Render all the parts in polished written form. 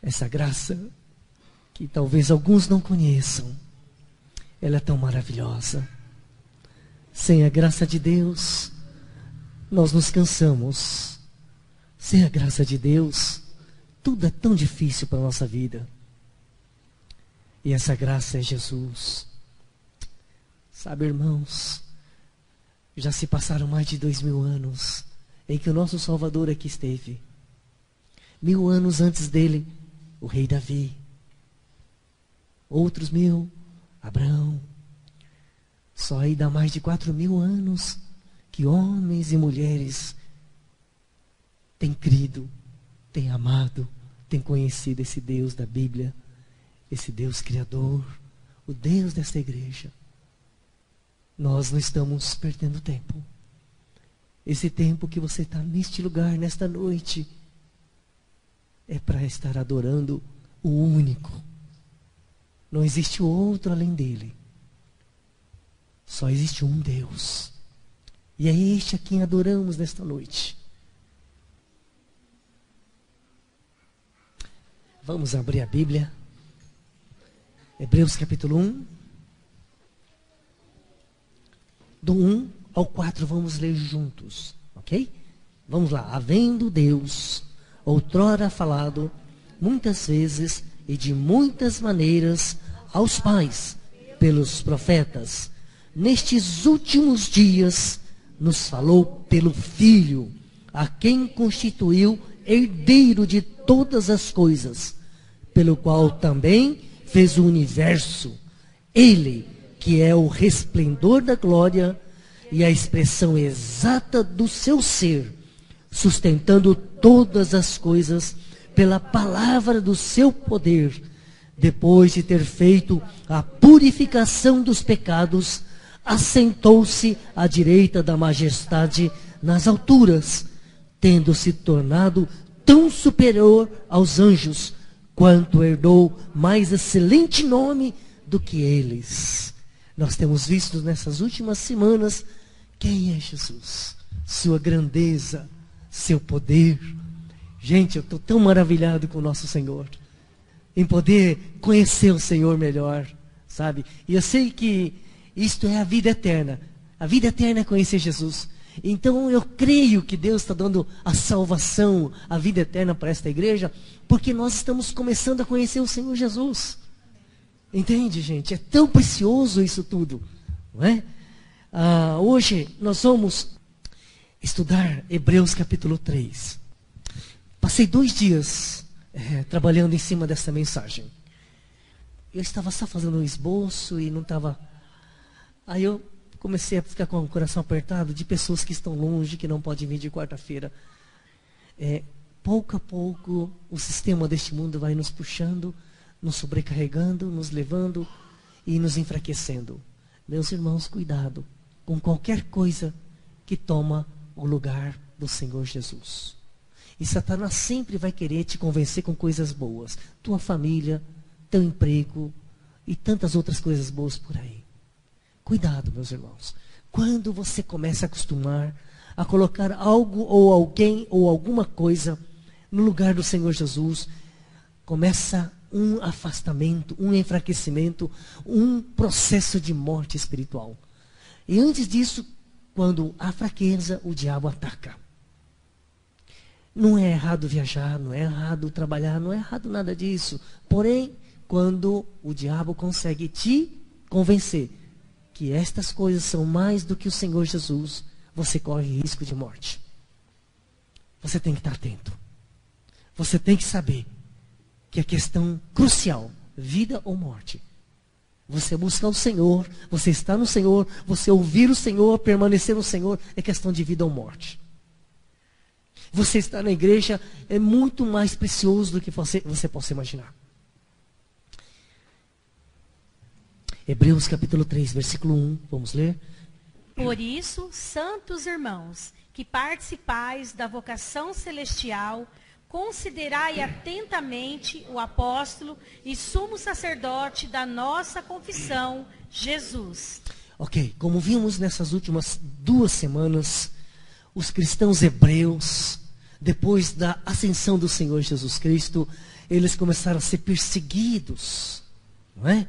Essa graça que talvez alguns não conheçam, ela é tão maravilhosa. Sem a graça de Deus, nós nos cansamos. Sem a graça de Deus, tudo é tão difícil para a nossa vida. E essa graça é Jesus. Sabe, irmãos, já se passaram mais de 2000 anos em que o nosso Salvador aqui esteve. 1000 anos antes dele, o rei Davi. Outros 1000, Abraão. Só aí dá mais de 4000 anos que homens e mulheres têm crido, têm amado, têm conhecido esse Deus da Bíblia, esse Deus Criador, o Deus desta igreja. Nós não estamos perdendo tempo. Esse tempo que você está neste lugar, nesta noite, é para estar adorando o único. Não existe outro além dele. Só existe um Deus. E é este a quem adoramos nesta noite. Vamos abrir a Bíblia. Hebreus capítulo 1. Do 1 ao 4 vamos ler juntos. Ok? Vamos lá. Havendo Deus outrora falado muitas vezes e de muitas maneiras aos pais pelos profetas, nestes últimos dias nos falou pelo Filho, a quem constituiu herdeiro de todas as coisas, pelo qual também fez o universo. Ele, que é o resplendor da glória e a expressão exata do seu ser, sustentando todas as coisas pela palavra do seu poder, depois de ter feito a purificação dos pecados, assentou-se à direita da majestade nas alturas, tendo se tornado tão superior aos anjos, quanto herdou mais excelente nome do que eles. Nós temos visto nessas últimas semanas quem é Jesus, sua grandeza, seu poder. Gente, eu estou tão maravilhado com o nosso Senhor, em poder conhecer o Senhor melhor, sabe? E eu sei que isto é a vida eterna. A vida eterna é conhecer Jesus. Então eu creio que Deus está dando a salvação, a vida eterna para esta igreja, porque nós estamos começando a conhecer o Senhor Jesus. Entende, gente? É tão precioso isso tudo, não é? Hoje nós vamos estudar Hebreus capítulo 3. Passei 2 dias trabalhando em cima dessa mensagem. Eu estava só fazendo um esboço e não estava... Aí eu comecei a ficar com o coração apertado de pessoas que estão longe, que não podem vir de quarta-feira. Pouco a pouco, o sistema deste mundo vai nos puxando, nos sobrecarregando, nos levando e nos enfraquecendo. Meus irmãos, cuidado com qualquer coisa que toma o lugar do Senhor Jesus. E Satanás sempre vai querer te convencer com coisas boas. Tua família, teu emprego e tantas outras coisas boas por aí. Cuidado, meus irmãos. Quando você começa a acostumar a colocar algo ou alguém ou alguma coisa no lugar do Senhor Jesus, começa um afastamento, um enfraquecimento, um processo de morte espiritual. E antes disso, quando há fraqueza, o diabo ataca. Não é errado viajar, não é errado trabalhar, não é errado nada disso. Porém, quando o diabo consegue te convencer que estas coisas são mais do que o Senhor Jesus, você corre risco de morte. Você tem que estar atento. Você tem que saber que a questão crucial, vida ou morte, você buscar o Senhor, você estar no Senhor, você ouvir o Senhor, permanecer no Senhor, é questão de vida ou morte. Você estar na igreja é muito mais precioso do que você possa imaginar. Hebreus capítulo 3, versículo 1, vamos ler? Por isso, santos irmãos, que participais da vocação celestial, considerai atentamente o apóstolo e sumo sacerdote da nossa confissão, Jesus. Ok, como vimos nessas últimas 2 semanas, os cristãos hebreus, depois da ascensão do Senhor Jesus Cristo, eles começaram a ser perseguidos, não é?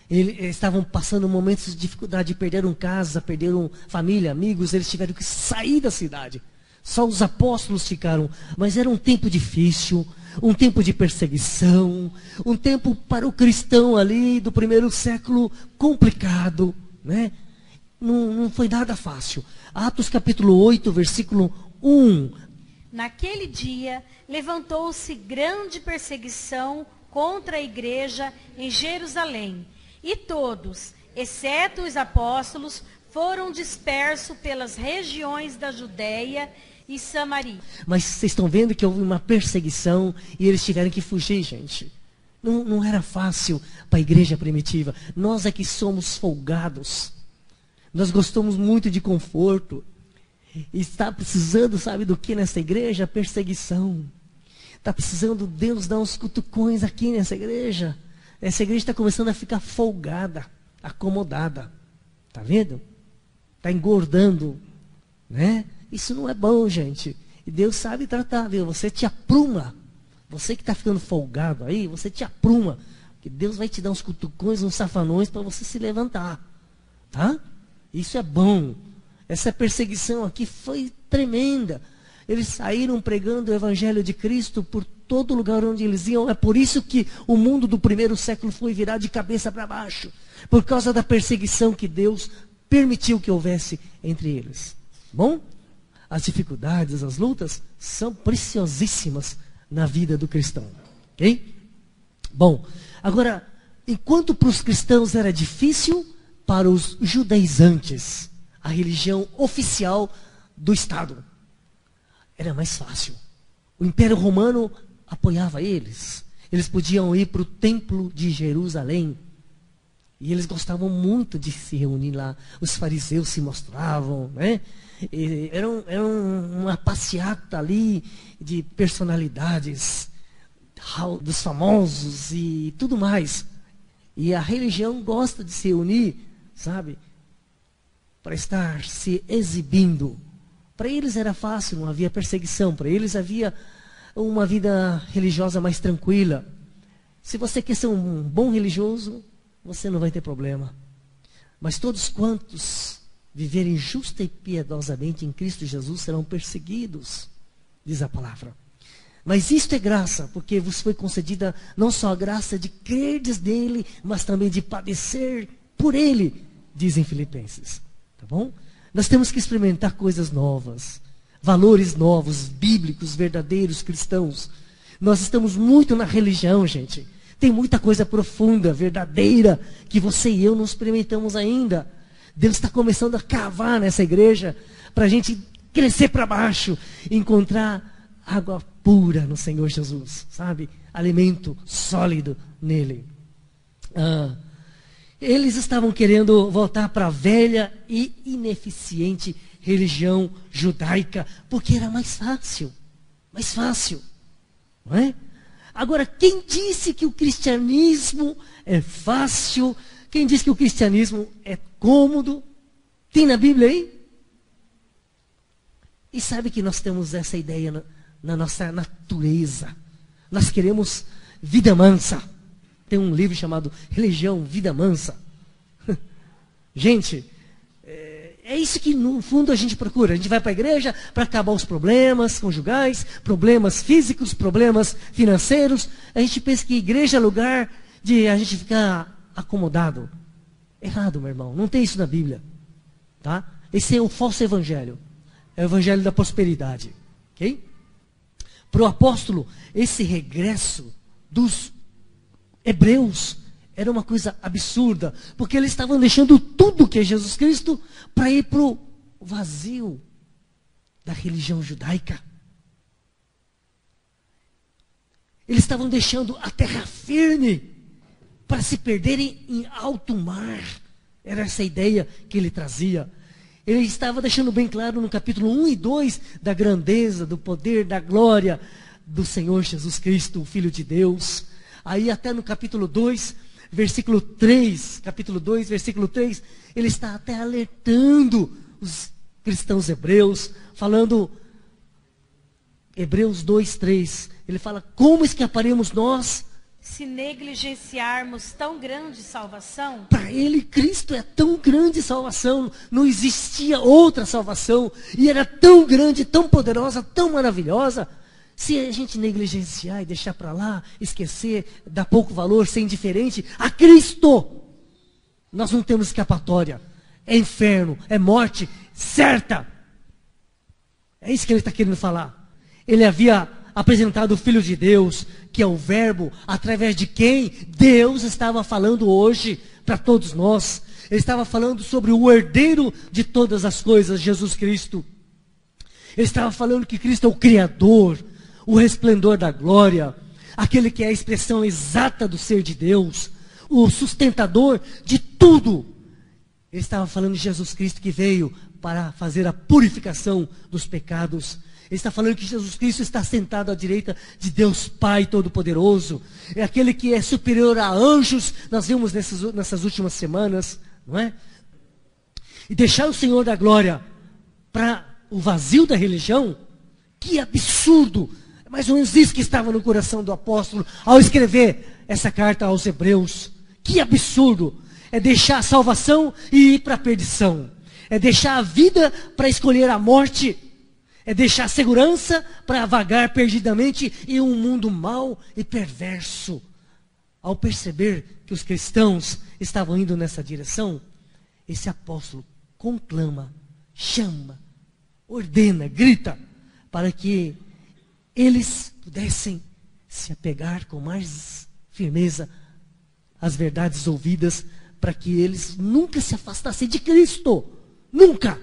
Eles estavam passando momentos de dificuldade, perderam casa, perderam família, amigos, eles tiveram que sair da cidade. Só os apóstolos ficaram, mas era um tempo difícil, um tempo de perseguição, um tempo para o cristão ali do primeiro século complicado, né? Não foi nada fácil. Atos capítulo 8, versículo 1. Naquele dia, levantou-se grande perseguição contra a igreja em Jerusalém, e todos, exceto os apóstolos, foram dispersos pelas regiões da Judéia e Samaria. Mas vocês estão vendo que houve uma perseguição e eles tiveram que fugir, gente. Não era fácil para a igreja primitiva. Nós é que somos folgados. Nós gostamos muito de conforto. E está precisando, sabe do que nessa igreja? Perseguição. Está precisando Deus dar uns cutucões aqui nessa igreja. Essa igreja está começando a ficar folgada, acomodada. Está vendo? Está engordando, né? Isso não é bom, gente. E Deus sabe tratar, viu? Você te apruma. Você que está ficando folgado aí, você te apruma. Porque Deus vai te dar uns cutucões, uns safanões para você se levantar. Tá? Isso é bom. Essa perseguição aqui foi tremenda. Eles saíram pregando o evangelho de Cristo por todo lugar onde eles iam. É por isso que o mundo do primeiro século foi virado de cabeça para baixo. Por causa da perseguição que Deus permitiu que houvesse entre eles. Bom, as dificuldades, as lutas são preciosíssimas na vida do cristão. Ok? Bom, agora, enquanto para os cristãos era difícil, para os judaizantes, a religião oficial do Estado, era mais fácil. O Império Romano apoiava eles. Eles podiam ir para o Templo de Jerusalém. E eles gostavam muito de se reunir lá. Os fariseus se mostravam, né? Era uma passeata ali de personalidades, dos famosos e tudo mais. E a religião gosta de se reunir, sabe? Para estar se exibindo. Para eles era fácil, não havia perseguição. Para eles havia uma vida religiosa mais tranquila. Se você quer ser um bom religioso, você não vai ter problema. Mas todos quantos viverem justa e piedosamente em Cristo Jesus serão perseguidos, diz a palavra. Mas isto é graça, porque vos foi concedida não só a graça de crerdes nele, mas também de padecer por ele, dizem Filipenses. Tá bom? Nós temos que experimentar coisas novas, valores novos, bíblicos, verdadeiros, cristãos. Nós estamos muito na religião, gente. Tem muita coisa profunda, verdadeira, que você e eu não experimentamos ainda. Deus está começando a cavar nessa igreja para a gente crescer para baixo, encontrar água pura no Senhor Jesus, sabe? Alimento sólido nele. Eles estavam querendo voltar para a velha e ineficiente religião judaica, porque era mais fácil, não é? Agora, quem disse que o cristianismo é fácil? Quem disse que o cristianismo é cômodo? Tem na Bíblia aí? E sabe que nós temos essa ideia na nossa natureza. Nós queremos vida mansa. Tem um livro chamado Religião, Vida Mansa. Gente, é isso que no fundo a gente procura. A gente vai para a igreja para acabar os problemas conjugais, problemas físicos, problemas financeiros. A gente pensa que igreja é lugar de a gente ficar acomodado. Errado, meu irmão. Não tem isso na Bíblia. Tá? Esse é o falso evangelho. É o evangelho da prosperidade. Ok? Para o apóstolo, esse regresso dos hebreus era uma coisa absurda, porque eles estavam deixando tudo que é Jesus Cristo para ir para o vazio da religião judaica. Eles estavam deixando a terra firme para se perderem em alto mar. Era essa ideia que ele trazia. Ele estava deixando bem claro no capítulo 1 e 2 da grandeza, do poder, da glória do Senhor Jesus Cristo, o Filho de Deus. Aí até no capítulo 2, versículo 3, capítulo 2, versículo 3, ele está até alertando os cristãos hebreus, falando Hebreus 2:3, ele fala: como escaparemos nós? Se negligenciarmos tão grande salvação, Para ele, Cristo é tão grande salvação, não existia outra salvação, e era tão grande, tão poderosa, tão maravilhosa. Se a gente negligenciar e deixar para lá, esquecer, dar pouco valor, ser indiferente a Cristo, nós não temos escapatória. É inferno, é morte certa. É isso que ele está querendo falar. Ele havia apresentado o Filho de Deus, que é o Verbo, através de quem Deus estava falando hoje para todos nós. Ele estava falando sobre o herdeiro de todas as coisas, Jesus Cristo. Ele estava falando que Cristo é o Criador, o resplendor da glória, aquele que é a expressão exata do ser de Deus, o sustentador de tudo. Ele estava falando de Jesus Cristo que veio para fazer a purificação dos pecados. Ele está falando que Jesus Cristo está sentado à direita de Deus Pai Todo-Poderoso. É aquele que é superior a anjos. Nós vimos nessas últimas semanas, não é? E deixar o Senhor da glória para o vazio da religião, que absurdo! É mais ou menos isso que estava no coração do apóstolo ao escrever essa carta aos Hebreus. Que absurdo! É deixar a salvação e ir para a perdição. É deixar a vida para escolher a morte. É deixar a segurança para vagar perdidamente em um mundo mau e perverso. Ao perceber que os cristãos estavam indo nessa direção, esse apóstolo conclama, chama, ordena, grita, para que eles pudessem se apegar com mais firmeza às verdades ouvidas, para que eles nunca se afastassem de Cristo. Nunca.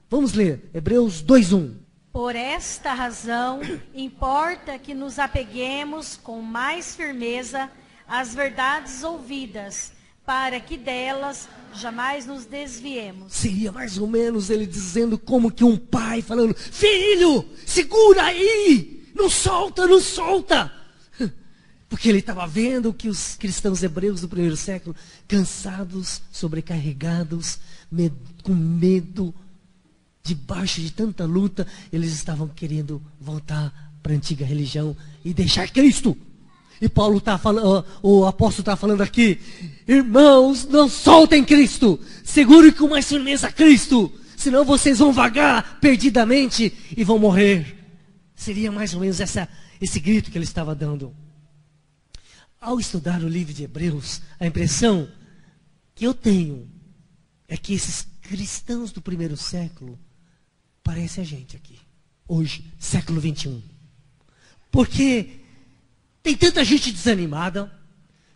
Vamos ler, Hebreus 2:1. por esta razão, importa que nos apeguemos com mais firmeza às verdades ouvidas, para que delas jamais nos desviemos. Seria mais ou menos ele dizendo como que um pai falando: filho, segura aí, não solta, não solta. Porque ele estava vendo que os cristãos hebreus do primeiro século, cansados, sobrecarregados, com medo, debaixo de tanta luta, eles estavam querendo voltar para a antiga religião e deixar Cristo. E Paulo está falando, o apóstolo está falando aqui: irmãos, não soltem Cristo, segurem com mais firmeza Cristo, senão vocês vão vagar perdidamente e vão morrer. Seria mais ou menos esse grito que ele estava dando. Ao estudar o livro de Hebreus, a impressão que eu tenho é que esses cristãos do primeiro século parecem a gente aqui, hoje, século 21. Porque tem tanta gente desanimada,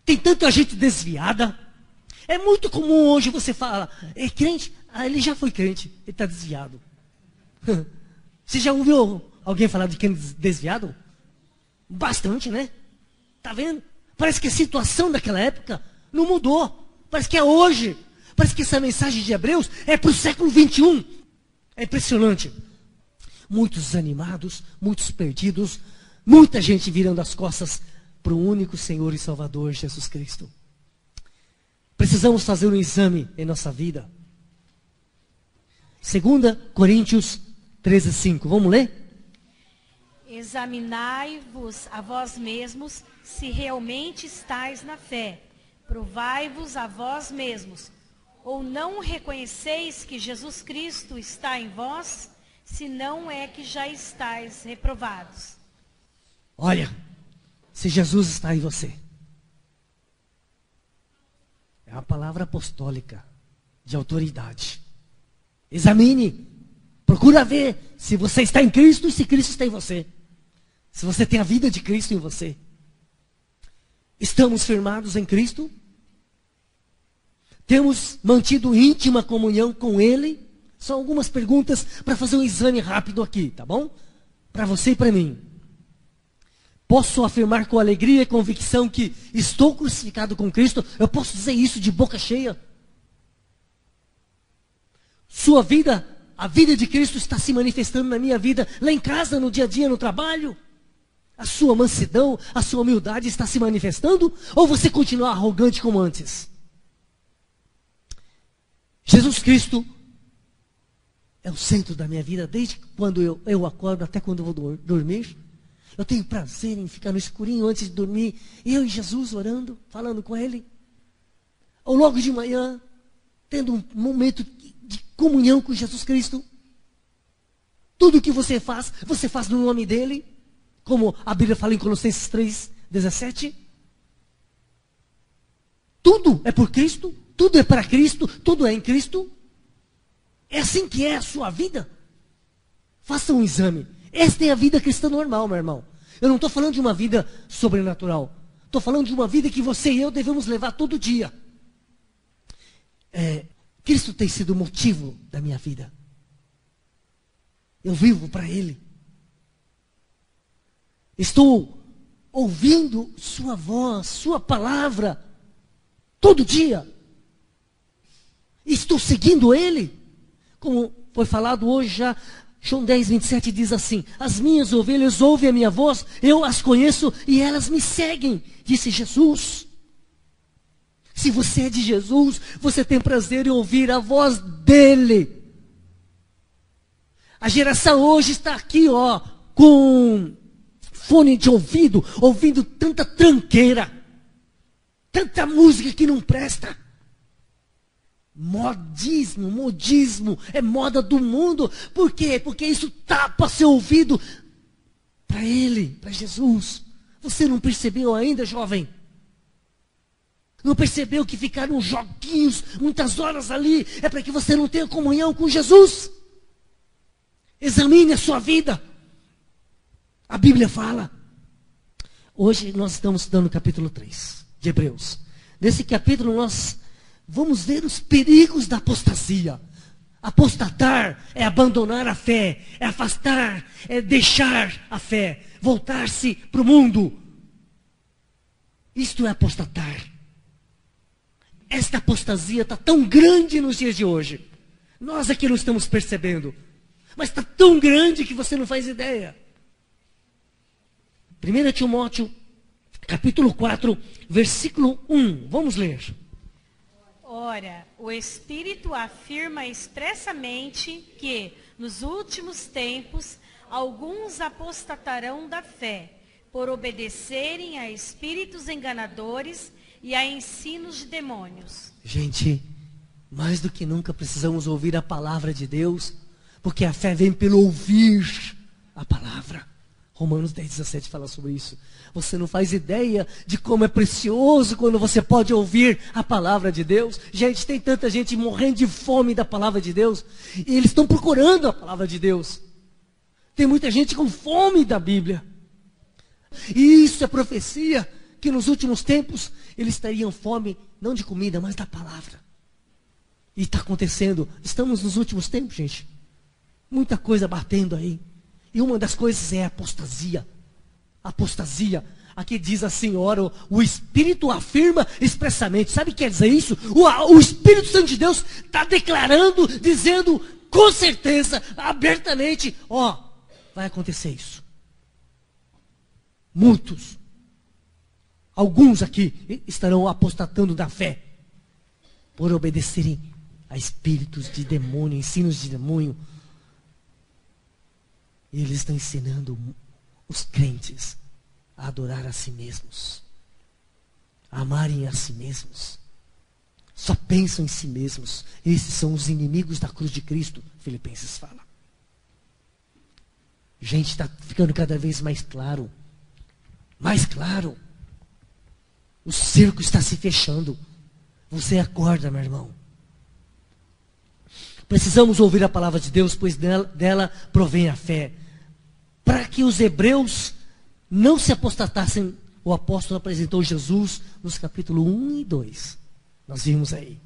tem tanta gente desviada. É muito comum hoje você falar: é crente? Ah, ele já foi crente, ele está desviado. Você já ouviu alguém falar de quem é desviado? Bastante, né? Está vendo? Parece que a situação daquela época não mudou. Parece que é hoje. Parece que essa mensagem de Hebreus é para o século 21. É impressionante. Muitos desanimados, muitos perdidos, muita gente virando as costas para o único Senhor e Salvador, Jesus Cristo. Precisamos fazer um exame em nossa vida. 2 Coríntios 13:5. Vamos ler? Examinai-vos a vós mesmos se realmente estáis na fé. Provai-vos a vós mesmos. Ou não reconheceis que Jesus Cristo está em vós, se não é que já estáis reprovados? Olha, se Jesus está em você. É uma palavra apostólica, de autoridade. Examine, procura ver se você está em Cristo e se Cristo está em você. Se você tem a vida de Cristo em você. Estamos firmados em Cristo? Temos mantido íntima comunhão com Ele? São algumas perguntas para fazer um exame rápido aqui, tá bom? Para você e para mim. Posso afirmar com alegria e convicção que estou crucificado com Cristo? Eu posso dizer isso de boca cheia? Sua vida, a vida de Cristo está se manifestando na minha vida, lá em casa, no dia a dia, no trabalho? A sua mansidão, a sua humildade está se manifestando? Ou você continua arrogante como antes? Jesus Cristo é o centro da minha vida, desde quando eu acordo até quando eu vou dormir. Eu tenho prazer em ficar no escurinho antes de dormir, eu e Jesus orando, falando com Ele. Ou logo de manhã, tendo um momento de comunhão com Jesus Cristo. Tudo que você faz no nome dEle, como a Bíblia fala em Colossenses 3:17. Tudo é por Cristo, tudo é para Cristo, tudo é em Cristo. É assim que é a sua vida. Faça um exame. Esta é a vida cristã normal, meu irmão. Eu não estou falando de uma vida sobrenatural. Estou falando de uma vida que você e eu devemos levar todo dia. Cristo tem sido o motivo da minha vida. Eu vivo para Ele. Estou ouvindo sua voz, sua palavra, todo dia. Estou seguindo Ele. Como foi falado hoje já, João 10:27 diz assim: as minhas ovelhas ouvem a minha voz, eu as conheço e elas me seguem, disse Jesus. Se você é de Jesus, você tem prazer em ouvir a voz dEle. A geração hoje está aqui, com fone de ouvido, ouvindo tanta tranqueira, tanta música que não presta. Modismo, é moda do mundo. Por quê? Porque isso tapa seu ouvido para Ele, para Jesus. Você não percebeu ainda, jovem? Não percebeu que ficar uns joguinhos, muitas horas ali, é para que você não tenha comunhão com Jesus? Examine a sua vida. A Bíblia fala. Hoje nós estamos estudando o capítulo 3 de Hebreus. Nesse capítulo nós vamos ver os perigos da apostasia. Apostatar é abandonar a fé, é afastar, é deixar a fé, voltar-se para o mundo. Isto é apostatar. Esta apostasia está tão grande nos dias de hoje. Nós aqui não estamos percebendo. Mas está tão grande que você não faz ideia. 1 Timóteo, capítulo 4, versículo 1. Vamos ler. Ora, o Espírito afirma expressamente que, nos últimos tempos, alguns apostatarão da fé, por obedecerem a espíritos enganadores e a ensinos de demônios. Gente, mais do que nunca precisamos ouvir a palavra de Deus, porque a fé vem pelo ouvir a palavra. Romanos 10:17 fala sobre isso. Você não faz ideia de como é precioso quando você pode ouvir a palavra de Deus. Gente, tem tanta gente morrendo de fome da palavra de Deus, e eles estão procurando a palavra de Deus. Tem muita gente com fome da Bíblia. E isso é profecia, que nos últimos tempos eles teriam fome, não de comida, mas da palavra. E está acontecendo. Estamos nos últimos tempos, gente. Muita coisa batendo aí. E uma das coisas é a apostasia. Apostasia. Aqui diz a senhora, o Espírito afirma expressamente. Sabe o que quer dizer isso? O Espírito Santo de Deus está declarando, dizendo com certeza, abertamente, vai acontecer isso. Muitos, alguns aqui estarão apostatando da fé, por obedecerem a espíritos de demônio, ensinos de demônio. E eles estão ensinando os crentes a adorar a si mesmos, a amarem a si mesmos. Só pensam em si mesmos. Esses são os inimigos da cruz de Cristo, Filipenses fala. Gente, está ficando cada vez mais claro. Mais claro. O cerco está se fechando. Você acorda, meu irmão. Precisamos ouvir a palavra de Deus, pois dela provém a fé. Para que os hebreus não se apostatassem, o apóstolo apresentou Jesus nos capítulos 1 e 2. Nós vimos aí.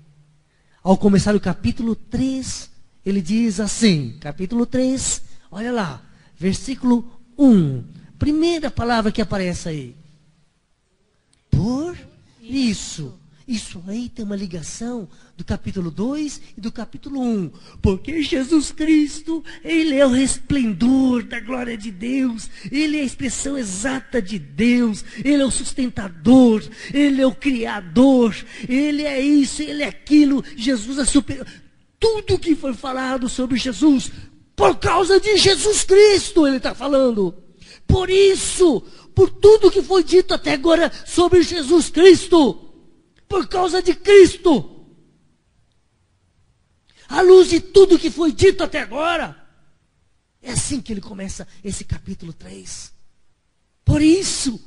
Ao começar o capítulo 3, ele diz assim, capítulo 3, olha lá, versículo 1. Primeira palavra que aparece aí. Por isso. Isso aí tem uma ligação do capítulo 2 e do capítulo 1. Porque Jesus Cristo, Ele é o resplendor da glória de Deus. Ele é a expressão exata de Deus. Ele é o sustentador. Ele é o criador. Ele é isso, Ele é aquilo. Jesus é superior. tudo que foi falado sobre Jesus, por causa de Jesus Cristo, ele está falando. Por isso, por tudo que foi dito até agora sobre Jesus Cristo, por causa de Cristo, à luz de tudo que foi dito até agora, é assim que ele começa esse capítulo 3. Por isso,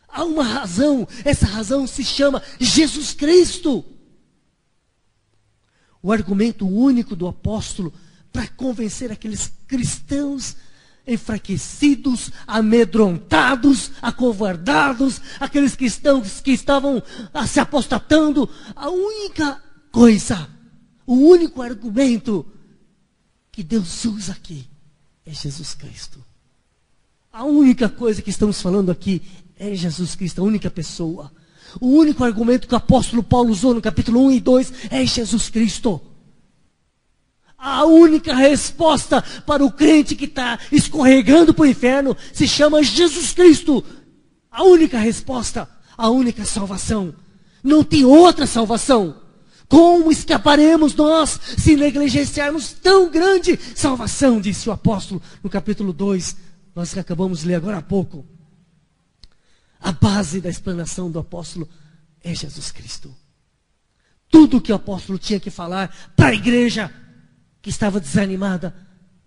há uma razão, essa razão se chama Jesus Cristo. O argumento único do apóstolo para convencer aqueles cristãos enfraquecidos, amedrontados, acovardados, aqueles cristãos que estavam se apostatando, a única coisa, o único argumento que Deus usa aqui é Jesus Cristo. A única coisa que estamos falando aqui é Jesus Cristo, a única pessoa. O único argumento que o apóstolo Paulo usou no capítulo 1 e 2 é Jesus Cristo. A única resposta para o crente que está escorregando para o inferno se chama Jesus Cristo. A única resposta, a única salvação. Não tem outra salvação. Como escaparemos nós se negligenciarmos tão grande salvação, disse o apóstolo no capítulo 2, nós que acabamos de ler agora há pouco. A base da explanação do apóstolo é Jesus Cristo. Tudo que o apóstolo tinha que falar para a igreja que estava desanimada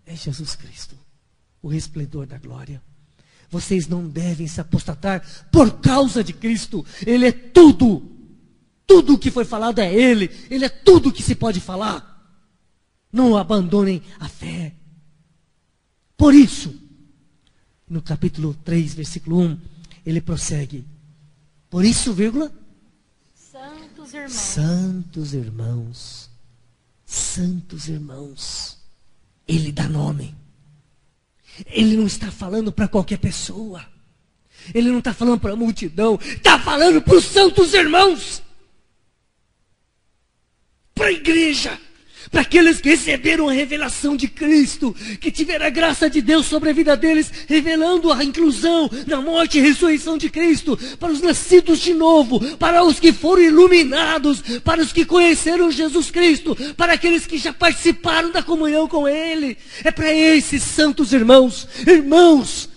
é Jesus Cristo, o resplendor da glória. Vocês não devem se apostatar por causa de Cristo. Ele é tudo. Tudo o que foi falado é Ele. Ele é tudo o que se pode falar. Não abandonem a fé. Por isso, no capítulo 3, versículo 1, ele prossegue. Por isso, vírgula, santos irmãos. Santos irmãos. Santos irmãos. Ele dá nome. Ele não está falando para qualquer pessoa. Ele não está falando para a multidão. Está falando para os santos irmãos. Para a igreja. Para aqueles que receberam a revelação de Cristo, que tiveram a graça de Deus sobre a vida deles, revelando a inclusão na morte e ressurreição de Cristo, para os nascidos de novo, para os que foram iluminados, para os que conheceram Jesus Cristo, para aqueles que já participaram da comunhão com Ele. É para esses santos irmãos, irmãos,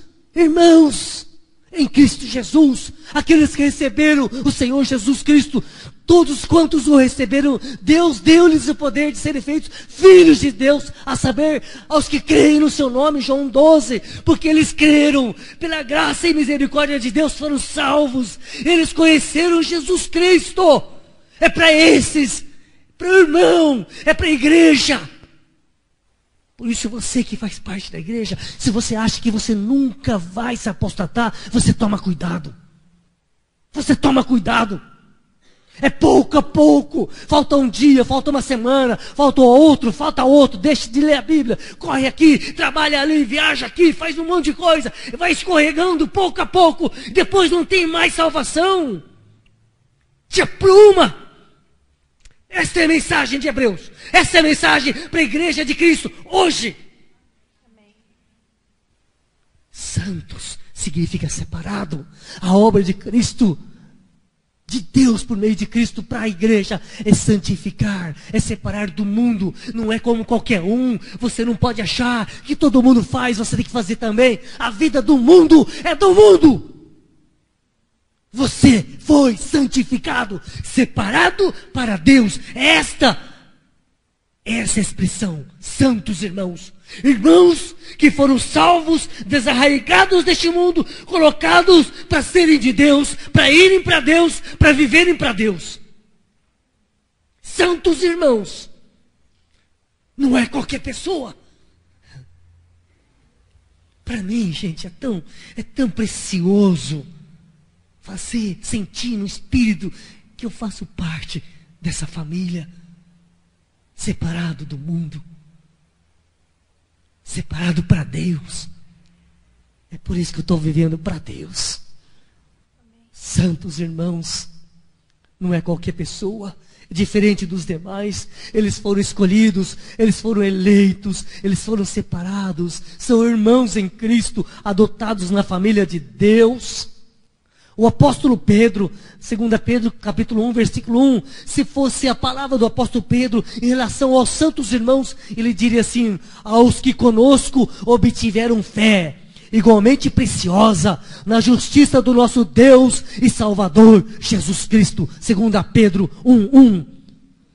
em Cristo Jesus, aqueles que receberam o Senhor Jesus Cristo. Todos quantos o receberam, Deus deu-lhes o poder de serem feitos filhos de Deus, a saber, aos que creem no seu nome, João 12, porque eles creram, pela graça e misericórdia de Deus foram salvos, eles conheceram Jesus Cristo. É para esses, para o irmão, é para a igreja. Por isso você que faz parte da igreja, se você acha que você nunca vai se apostatar, você toma cuidado. Você toma cuidado. É pouco a pouco, falta um dia, falta uma semana, falta outro, deixa de ler a Bíblia, corre aqui, trabalha ali, viaja aqui, faz um monte de coisa, vai escorregando pouco a pouco, depois não tem mais salvação. Te apruma. Esta é a mensagem de Hebreus, essa é a mensagem para a igreja de Cristo, hoje. Amém. Santos significa separado, a obra de Cristo, de Deus por meio de Cristo para a igreja é santificar, é separar do mundo. Não é como qualquer um. Você não pode achar que todo mundo faz, você tem que fazer também. A vida do mundo é do mundo. Você foi santificado, separado para Deus. Essa expressão, santos irmãos. Irmãos que foram salvos, desarraigados deste mundo, colocados para serem de Deus, para irem para Deus, para viverem para Deus. Santos irmãos. Não é qualquer pessoa. Para mim, gente, é tão precioso sentir no espírito que eu faço parte dessa família, separado do mundo, separado para Deus. É por isso que eu estou vivendo para Deus. Amém. Santos irmãos, não é qualquer pessoa, diferente dos demais. Eles foram escolhidos, eles foram eleitos, eles foram separados, são irmãos em Cristo, adotados na família de Deus. O apóstolo Pedro, 2 Pedro capítulo 1, versículo 1, se fosse a palavra do apóstolo Pedro em relação aos santos irmãos, ele diria assim: aos que conosco obtiveram fé, igualmente preciosa, na justiça do nosso Deus e Salvador, Jesus Cristo. 2 Pedro 1:1.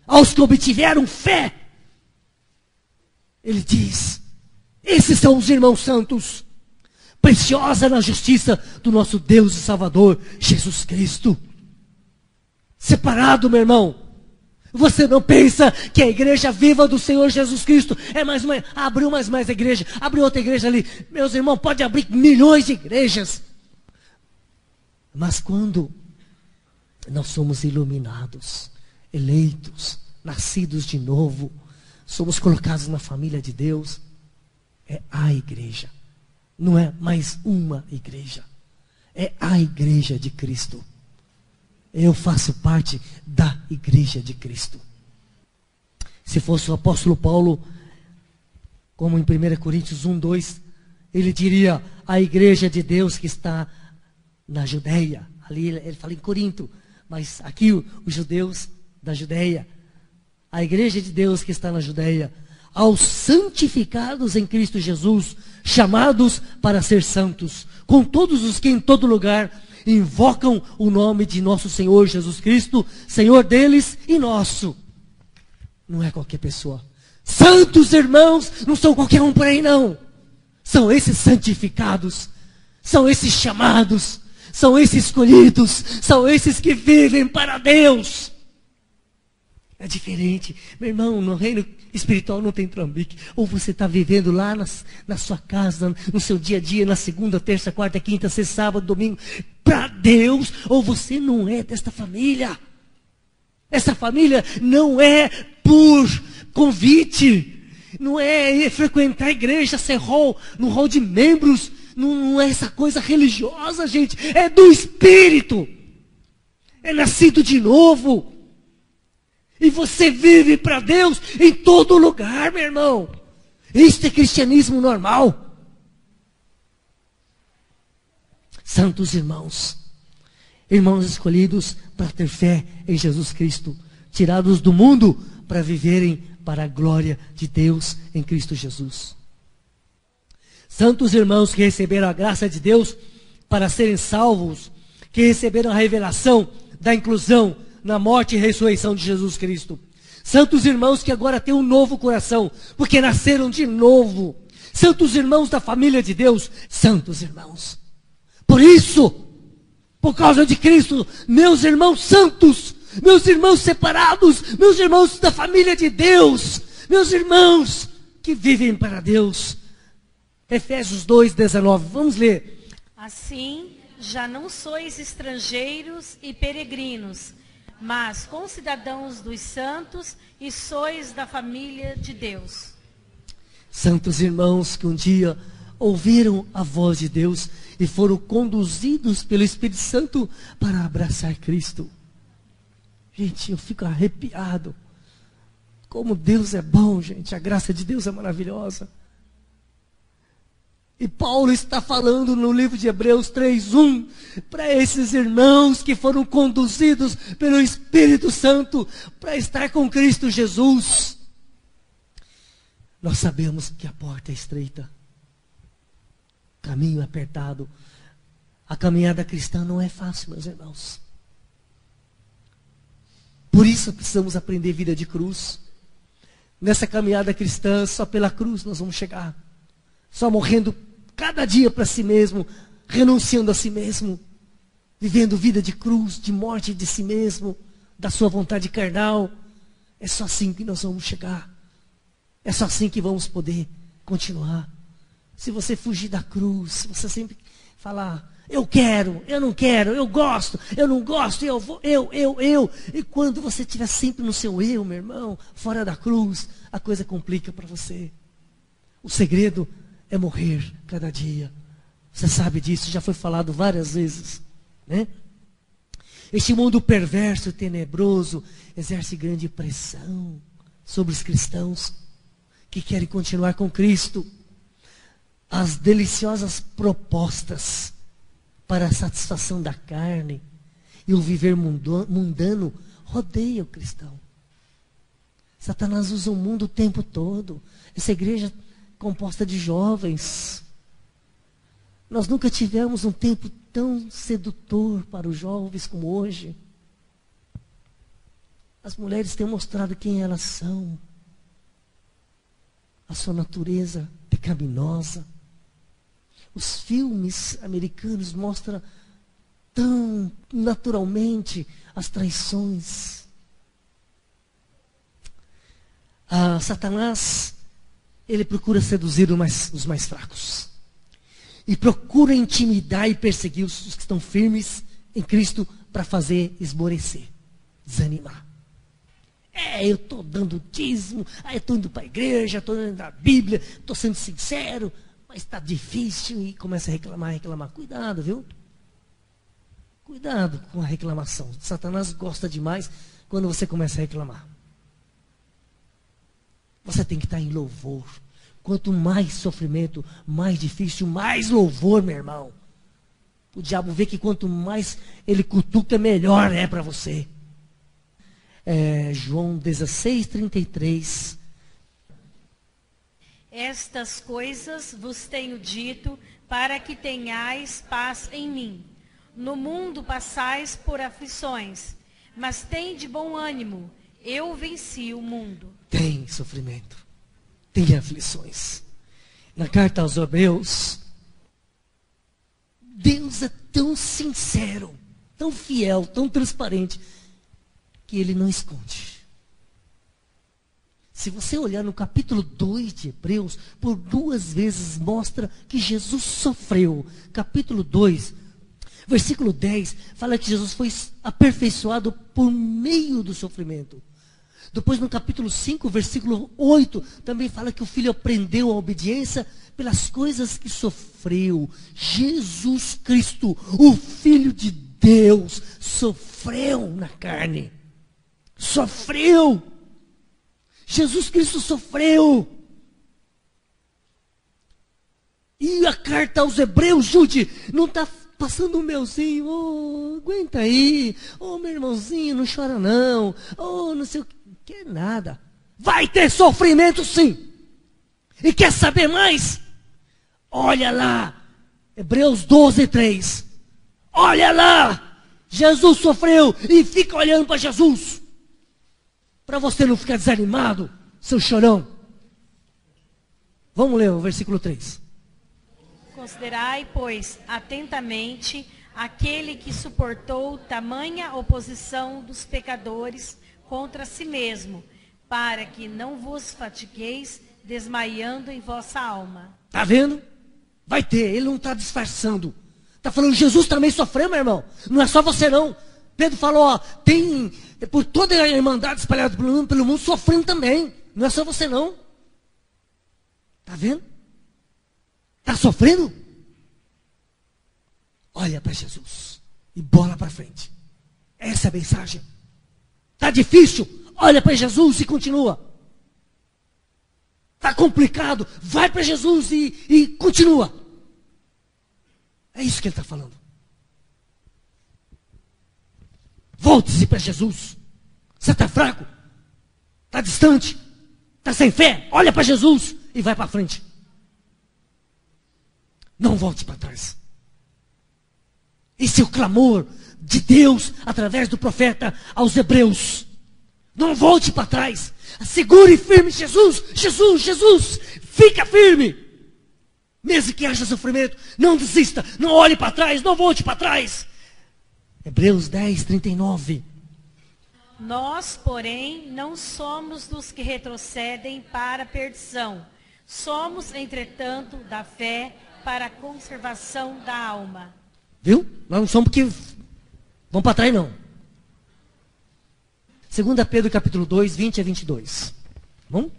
Aos que obtiveram fé, ele diz: esses são os irmãos santos, preciosa na justiça do nosso Deus e Salvador, Jesus Cristo. Separado, meu irmão. Você não pensa que a igreja viva do Senhor Jesus Cristo é mais uma, abriu mais igreja, abriu outra igreja ali. Meus irmãos, pode abrir milhões de igrejas. Mas quando nós somos iluminados, eleitos, nascidos de novo, somos colocados na família de Deus, é a igreja. Não é mais uma igreja. É a igreja de Cristo. Eu faço parte da igreja de Cristo. Se fosse o apóstolo Paulo, como em 1 Coríntios 1:2, ele diria: a igreja de Deus que está na Judeia. Ali ele fala em Corinto, mas aqui os judeus da Judeia. A igreja de Deus que está na Judeia. Aos santificados em Cristo Jesus, chamados para ser santos, com todos os que em todo lugar invocam o nome de nosso Senhor Jesus Cristo, Senhor deles e nosso. Não é qualquer pessoa. Santos irmãos, não são qualquer um por aí não. São esses santificados, são esses chamados, são esses escolhidos, são esses que vivem para Deus. É diferente. Meu irmão, no reino espiritual não tem trambique. Ou você está vivendo lá na sua casa, no seu dia a dia, na segunda, terça, quarta, quinta, sexta, sábado, domingo, para Deus, ou você não é desta família. Essa família não é por convite, não é frequentar a igreja, ser no hall de membros, não é essa coisa religiosa, gente, é do Espírito, é nascido de novo. E você vive para Deus em todo lugar, meu irmão. Isto é cristianismo normal. Santos irmãos, irmãos escolhidos para ter fé em Jesus Cristo, tirados do mundo para viverem para a glória de Deus em Cristo Jesus. Santos irmãos que receberam a graça de Deus para serem salvos, que receberam a revelação da inclusão na morte e ressurreição de Jesus Cristo. Santos irmãos que agora têm um novo coração, porque nasceram de novo. Santos irmãos da família de Deus, santos irmãos. Por isso, por causa de Cristo, meus irmãos santos, meus irmãos separados, meus irmãos da família de Deus, meus irmãos que vivem para Deus. Efésios 2:19, vamos ler. Assim, já não sois estrangeiros e peregrinos, mas concidadãos dos santos e sois da família de Deus. Santos irmãos que um dia ouviram a voz de Deus e foram conduzidos pelo Espírito Santo para abraçar Cristo. Gente, eu fico arrepiado. Como Deus é bom, gente. A graça de Deus é maravilhosa. E Paulo está falando no livro de Hebreus 3:1 para esses irmãos que foram conduzidos pelo Espírito Santo para estar com Cristo Jesus. Nós sabemos que a porta é estreita, caminho apertado. A caminhada cristã não é fácil, meus irmãos. Por isso precisamos aprender vida de cruz. Nessa caminhada cristã, só pela cruz nós vamos chegar. Só morrendo cada dia para si mesmo, renunciando a si mesmo, vivendo vida de cruz, de morte de si mesmo, da sua vontade carnal. É só assim que nós vamos chegar. É só assim que vamos poder continuar. Se você fugir da cruz, se você sempre falar, eu quero, eu não quero, eu gosto, eu não gosto, eu vou, eu. E quando você estiver sempre no seu eu, meu irmão, fora da cruz, a coisa complica para você. O segredo é morrer cada dia. Você sabe disso, já foi falado várias vezes, né? Este mundo perverso e tenebroso exerce grande pressão sobre os cristãos que querem continuar com Cristo. As deliciosas propostas para a satisfação da carne. E o viver mundano rodeia o cristão. Satanás usa o mundo o tempo todo. Essa igreja composta de jovens. Nós nunca tivemos um tempo tão sedutor para os jovens como hoje. As mulheres têm mostrado quem elas são. A sua natureza pecaminosa. Os filmes americanos mostram tão naturalmente as traições. Satanás, ele procura seduzir os mais fracos. E procura intimidar e perseguir os que estão firmes em Cristo para fazer esmorecer, desanimar. Eu estou dando dízimo, eu estou indo para a igreja, estou lendo a Bíblia, estou sendo sincero, mas está difícil e começa a reclamar. Cuidado, viu? Cuidado com a reclamação. Satanás gosta demais quando você começa a reclamar. Você tem que estar em louvor. Quanto mais sofrimento, mais difícil, mais louvor, meu irmão. O diabo vê que quanto mais ele cutuca, melhor é para você. João 16:33. Estas coisas vos tenho dito para que tenhais paz em mim. No mundo passais por aflições, mas tende bom ânimo. Eu venci o mundo. Tem sofrimento, tem aflições. Na carta aos Hebreus, Deus é tão sincero, tão fiel, tão transparente, que Ele não esconde. Se você olhar no capítulo 2 de Hebreus, por 2 vezes mostra que Jesus sofreu. Capítulo 2, versículo 10, fala que Jesus foi aperfeiçoado por meio do sofrimento. Depois no capítulo 5, versículo 8, também fala que o Filho aprendeu a obediência pelas coisas que sofreu. Jesus Cristo, o Filho de Deus, sofreu na carne. Sofreu. Jesus Cristo sofreu. E a carta aos Hebreus, Jude, não está passando o meuzinho, aguenta aí, meu irmãozinho, não chora não, não sei o que, nada. Vai ter sofrimento sim. E quer saber mais? Olha lá, Hebreus 12:3. Olha lá, Jesus sofreu e fica olhando para Jesus. Para você não ficar desanimado, seu chorão. Vamos ler o versículo 3. Considerai, pois, atentamente aquele que suportou tamanha oposição dos pecadores contra si mesmo, para que não vos fatigueis desmaiando em vossa alma. Está vendo? Vai ter, ele não está disfarçando. Está falando, Jesus também sofreu, meu irmão. Não é só você não. Pedro falou, tem por toda a irmandade espalhada pelo mundo sofrendo também. Não é só você não. Está vendo? Está sofrendo? Olha para Jesus e bola para frente. Essa é a mensagem. Está difícil? Olha para Jesus e continua. Está complicado? Vai para Jesus e continua. É isso que ele está falando. Volte-se para Jesus. Você está fraco? Está distante? Está sem fé? Olha para Jesus e vai para frente. Não volte para trás. Esse é o clamor de Deus através do profeta aos Hebreus. Não volte para trás. Segure firme Jesus, Jesus, Jesus. Fica firme. Mesmo que haja sofrimento, não desista. Não olhe para trás, não volte para trás. Hebreus 10:39. Nós, porém, não somos dos que retrocedem para a perdição. Somos, entretanto, da fé para a conservação da alma. Viu? Nós não somos porque vamos para trás, não. 2 Pedro capítulo 2, 20-22. Vamos?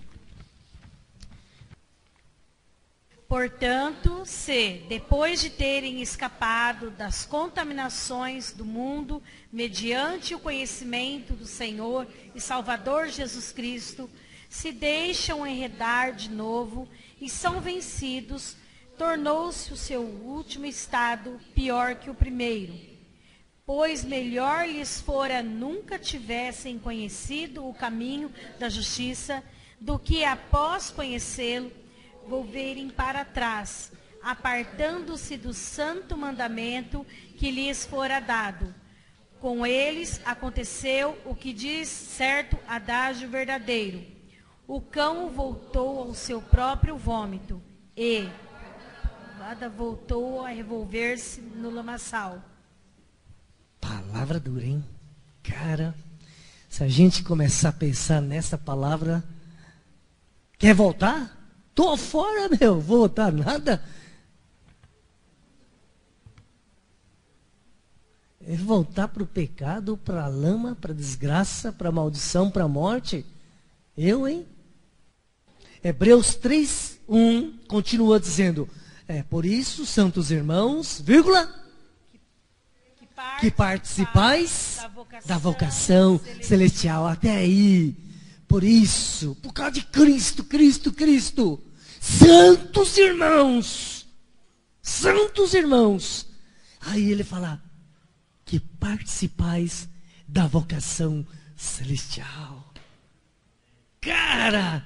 Portanto, se, depois de terem escapado das contaminações do mundo, mediante o conhecimento do Senhor e Salvador Jesus Cristo, se deixam enredar de novo e são vencidos tornou-se o seu último estado pior que o primeiro, pois melhor lhes fora nunca tivessem conhecido o caminho da justiça, do que após conhecê-lo, volverem para trás, apartando-se do santo mandamento que lhes fora dado. Com eles aconteceu o que diz certo adágio verdadeiro: o cão voltou ao seu próprio vômito e nada voltou a revolver-se no lamaçal. Palavra dura, hein? Cara, se a gente começar a pensar nessa palavra, quer voltar? Tô fora, meu, vou voltar nada. É voltar para o pecado, para a lama, para a desgraça, para a maldição, para a morte. Eu, hein? Hebreus 3:1 continua dizendo: por isso, santos irmãos, vírgula, que participais da vocação celestial. Até aí. Por isso, por causa de Cristo, Cristo. Santos irmãos. Aí ele fala: que participais da vocação celestial. Cara,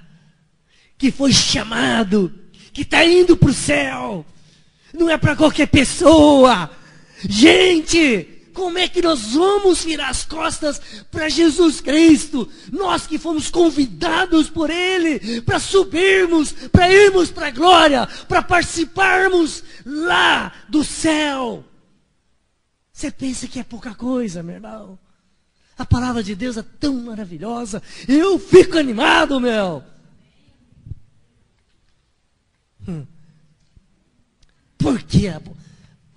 que foi chamado, que está indo para o céu. Não é para qualquer pessoa. Gente, como é que nós vamos virar as costas para Jesus Cristo? Nós que fomos convidados por Ele para subirmos, para irmos para a glória, para participarmos lá do céu. Você pensa que é pouca coisa, meu irmão? A palavra de Deus é tão maravilhosa. Eu fico animado, meu. Por que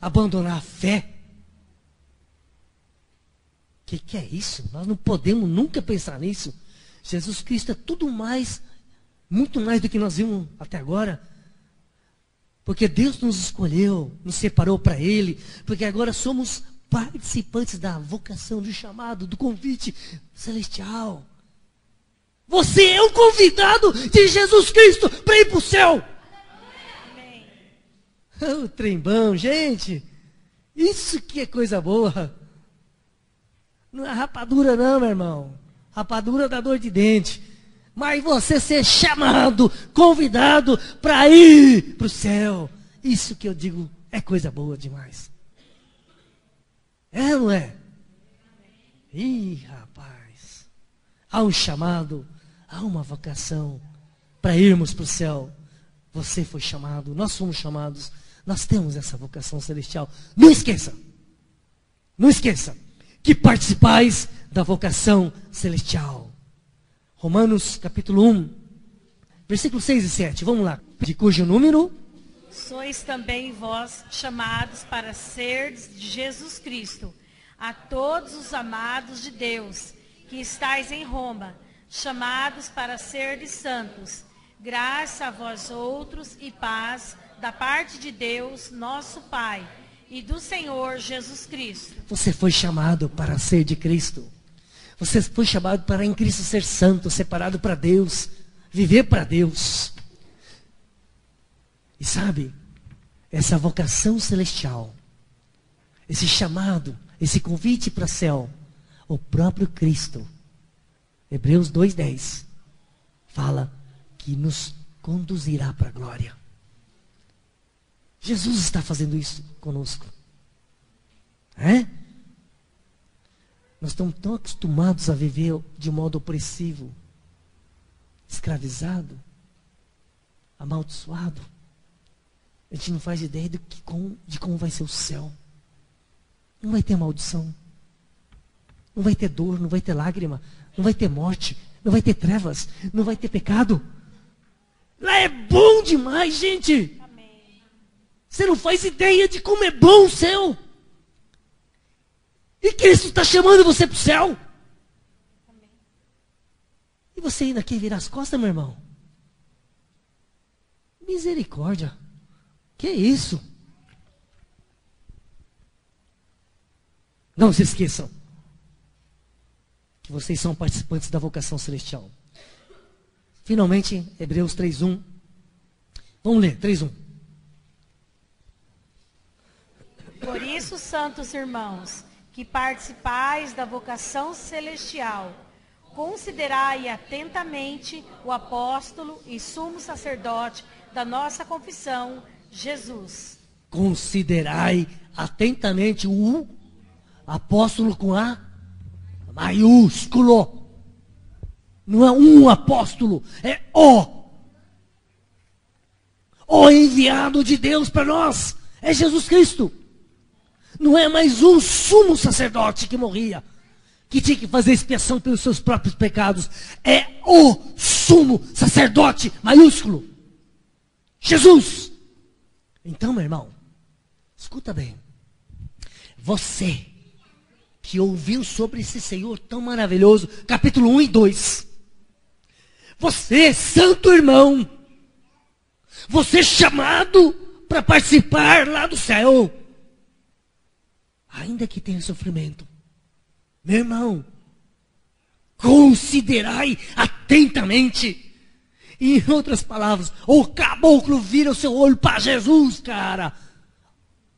abandonar a fé? O que é isso? Nós não podemos nunca pensar nisso. Jesus Cristo é tudo mais, muito mais do que nós vimos até agora. Porque Deus nos escolheu, nos separou para Ele, porque agora somos participantes da vocação, do chamado, do convite celestial. Você é o convidado de Jesus Cristo para ir para o céu. Amém. O trem bom, gente. Isso que é coisa boa. Não é rapadura não, meu irmão. Rapadura dá dor de dente. Mas você ser chamado, convidado para ir para o céu. Isso que eu digo é coisa boa demais. É ou não é? Ih, rapaz. Há um chamado, há uma vocação para irmos para o céu. Você foi chamado, nós fomos chamados. Nós temos essa vocação celestial. Não esqueça. Não esqueça que participais da vocação celestial. Romanos capítulo 1, versículos 6 e 7. Vamos lá. De cujo número? Sois também vós chamados para serdes de Jesus Cristo, a todos os amados de Deus, que estáis em Roma, chamados para serdes santos. Graça a vós outros e paz da parte de Deus, nosso Pai, e do Senhor Jesus Cristo. Você foi chamado para ser de Cristo. Você foi chamado para em Cristo ser santo, separado para Deus, viver para Deus. E sabe, essa vocação celestial, esse chamado, esse convite para o céu, o próprio Cristo, Hebreus 2:10, fala que nos conduzirá para a glória. Jesus está fazendo isso conosco. Nós estamos tão acostumados a viver de modo opressivo, escravizado, amaldiçoado. A gente não faz ideia de como vai ser o céu. Não vai ter maldição. Não vai ter dor, não vai ter lágrima. Não vai ter morte. Não vai ter trevas. Não vai ter pecado. Lá é bom demais, gente. Amém. Você não faz ideia de como é bom o céu. E Cristo está chamando você para o céu. Amém. E você ainda quer virar as costas, meu irmão? Misericórdia. Que isso? Não se esqueçam que vocês são participantes da vocação celestial. Finalmente, Hebreus 3:1. Vamos ler, 3:1. santos irmãos, que participais da vocação celestial, considerai atentamente o apóstolo e sumo sacerdote da nossa confissão, Jesus. Considerai atentamente o apóstolo com A maiúsculo. Não é um apóstolo, é o enviado de Deus para nós. É Jesus Cristo. Não é mais um sumo sacerdote que morria, que tinha que fazer expiação pelos seus próprios pecados. É o sumo sacerdote maiúsculo, Jesus. Então, meu irmão, escuta bem. Você que ouviu sobre esse Senhor tão maravilhoso, capítulo 1 e 2. Você, santo irmão, você chamado para participar lá do céu, ainda que tenha sofrimento, meu irmão, considerai atentamente. Em outras palavras, o caboclo vira o seu olho para Jesus, cara.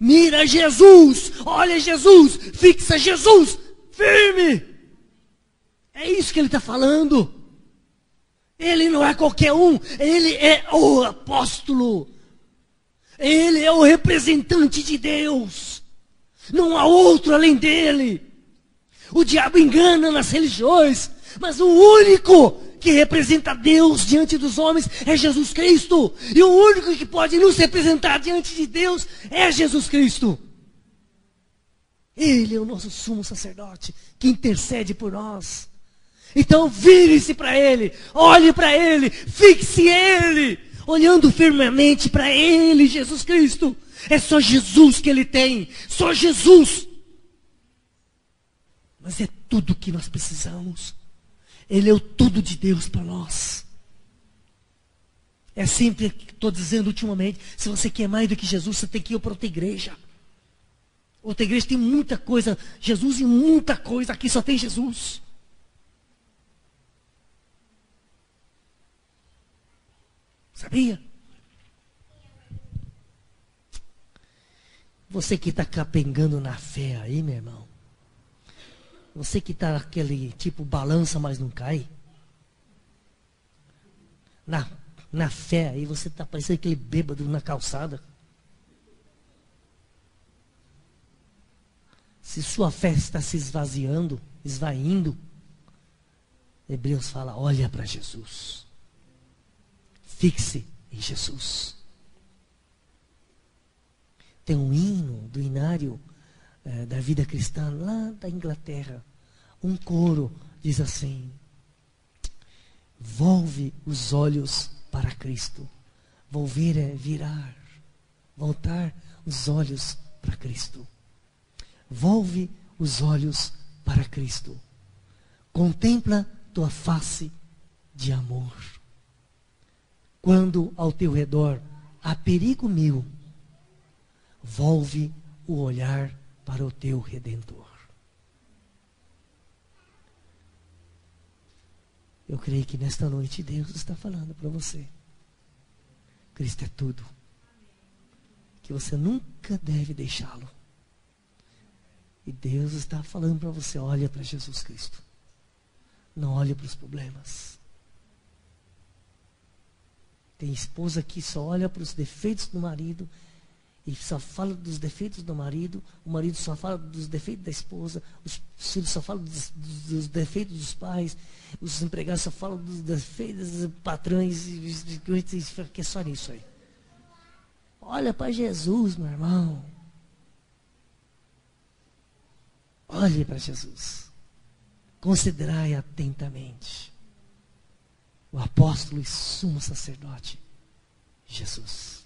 Mira Jesus, olha Jesus, fixa Jesus, firme. É isso que ele está falando. Ele não é qualquer um, ele é o apóstolo. Ele é o representante de Deus. Não há outro além dele. O diabo engana nas religiões, mas o único que representa Deus diante dos homens é Jesus Cristo. E o único que pode nos representar diante de Deus é Jesus Cristo. Ele é o nosso sumo sacerdote que intercede por nós. Então vire-se para Ele, olhe para Ele, fixe Ele, olhando firmemente para Ele, Jesus Cristo. É só Jesus que Ele tem, só Jesus. Mas é tudo que nós precisamos. Ele é o tudo de Deus para nós. É sempre que estou dizendo ultimamente, se você quer mais do que Jesus, você tem que ir para outra igreja. Outra igreja tem muita coisa, Jesus e muita coisa, aqui só tem Jesus. Sabia? Você que está capengando na fé aí, meu irmão. Você que está aquele tipo balança, mas não cai. Na fé aí, você está parecendo aquele bêbado na calçada. Se sua fé está se esvaziando, esvaindo, Hebreus fala, olha para Jesus. Fixe em Jesus. Tem um hino do inário da vida cristã lá da Inglaterra. Um coro diz assim: volve os olhos para Cristo. Volver é virar. Voltar os olhos para Cristo. Volve os olhos para Cristo. Contempla tua face de amor. Quando ao teu redor há perigo mil, volve o olhar para o teu Redentor. Eu creio que nesta noite Deus está falando para você. Cristo é tudo. Que você nunca deve deixá-lo. E Deus está falando para você, olha para Jesus Cristo. Não olhe para os problemas. Tem esposa que só olha para os defeitos do marido e só fala dos defeitos do marido, o marido só fala dos defeitos da esposa, os filhos só falam dos defeitos dos pais, os empregados só falam dos defeitos dos patrões, que é só nisso aí. Olha para Jesus, meu irmão. Olhe para Jesus. Considerai atentamente o apóstolo e sumo sacerdote, Jesus.